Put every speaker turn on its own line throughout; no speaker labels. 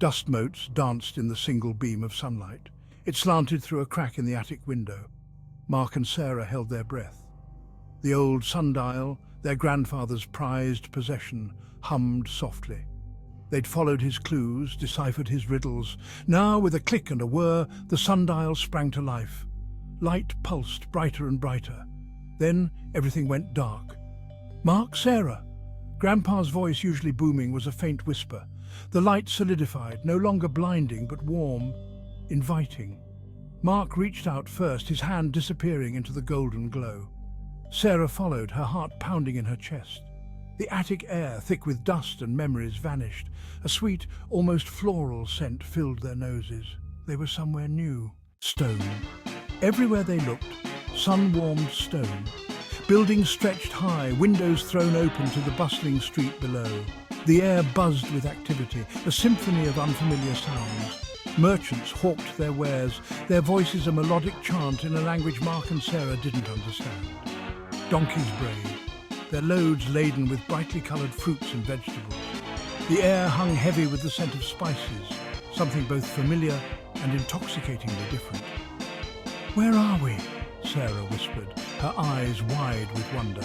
Dust motes danced in the single beam of sunlight. It slanted through a crack in the attic window. Mark and Sarah held their breath. The old sundial, their grandfather's prized possession, hummed softly. They'd followed his clues, deciphered his riddles. Now, with a click and a whir, the sundial sprang to life. Light pulsed brighter and brighter. Then everything went dark. "Mark, Sarah!" Grandpa's voice, usually booming, was a faint whisper. The light solidified, no longer blinding, but warm, inviting. Mark reached out first, his hand disappearing into the golden glow. Sarah followed, her heart pounding in her chest. The attic air, thick with dust and memories, vanished. A sweet, almost floral scent filled their noses. They were somewhere new. Stone. Everywhere they looked, sun-warmed stone. Buildings stretched high, windows thrown open to the bustling street below. The air buzzed with activity, a symphony of unfamiliar sounds. Merchants hawked their wares, their voices a melodic chant in a language Mark and Sarah didn't understand. Donkeys brayed, their loads laden with brightly coloured fruits and vegetables. The air hung heavy with the scent of spices, something both familiar and intoxicatingly different. "Where are we?" Sarah whispered, her eyes wide with wonder.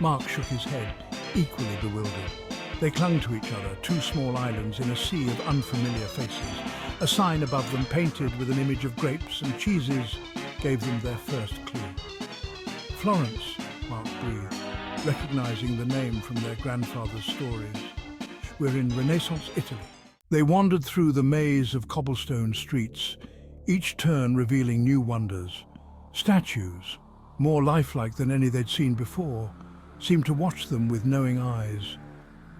Mark shook his head, equally bewildered. They clung to each other, two small islands in a sea of unfamiliar faces. A sign above them, painted with an image of grapes and cheeses, gave them their first clue. "Florence," Mark breathed, recognizing the name from their grandfather's stories. "We're in Renaissance Italy." They wandered through the maze of cobblestone streets, each turn revealing new wonders. Statues, more lifelike than any they'd seen before, seemed to watch them with knowing eyes.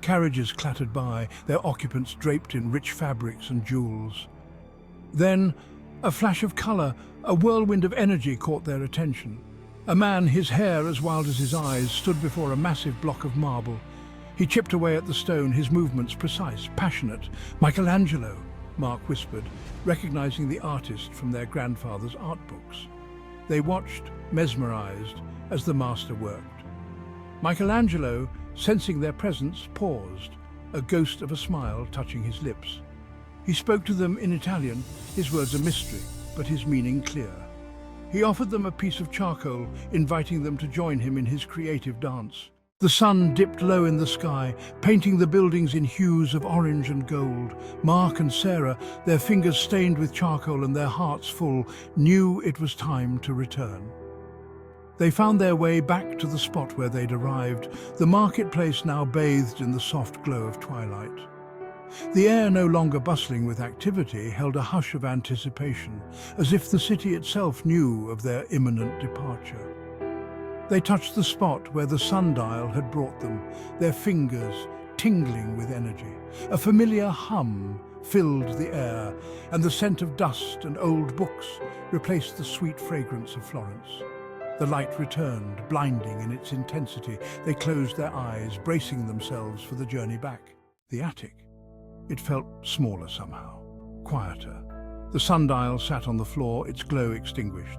Carriages clattered by, their occupants draped in rich fabrics and jewels. Then, a flash of colour, a whirlwind of energy caught their attention. A man, his hair as wild as his eyes, stood before a massive block of marble. He chipped away at the stone, his movements precise, passionate. "Michelangelo," Mark whispered, recognizing the artist from their grandfather's art books. They watched, mesmerized, as the master worked. Michelangelo, sensing their presence, paused, a ghost of a smile touching his lips. He spoke to them in Italian, his words a mystery, but his meaning clear. He offered them a piece of charcoal, inviting them to join him in his creative dance. The sun dipped low in the sky, painting the buildings in hues of orange and gold. Mark and Sarah, their fingers stained with charcoal and their hearts full, knew it was time to return. They found their way back to the spot where they'd arrived, the marketplace now bathed in the soft glow of twilight. The air, no longer bustling with activity, held a hush of anticipation, as if the city itself knew of their imminent departure. They touched the spot where the sundial had brought them, their fingers tingling with energy. A familiar hum filled the air, and the scent of dust and old books replaced the sweet fragrance of Florence. The light returned, blinding in its intensity. They closed their eyes, bracing themselves for the journey back. The attic. It felt smaller somehow, quieter. The sundial sat on the floor, its glow extinguished.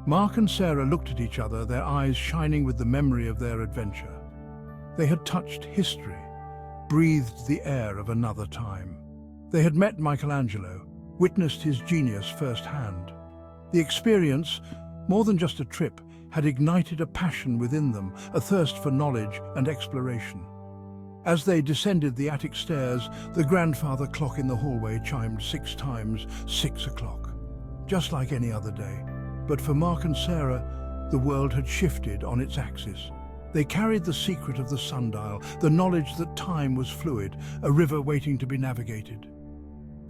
Mark and Sarah looked at each other, their eyes shining with the memory of their adventure. They had touched history, breathed the air of another time. They had met Michelangelo, witnessed his genius firsthand. The experience, more than just a trip, had ignited a passion within them, a thirst for knowledge and exploration. As they descended the attic stairs, the grandfather clock in the hallway chimed 6 times, 6 o'clock. Just like any other day. But for Mark and Sarah, the world had shifted on its axis. They carried the secret of the sundial, the knowledge that time was fluid, a river waiting to be navigated.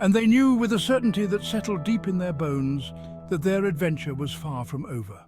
And they knew with a certainty that settled deep in their bones that their adventure was far from over.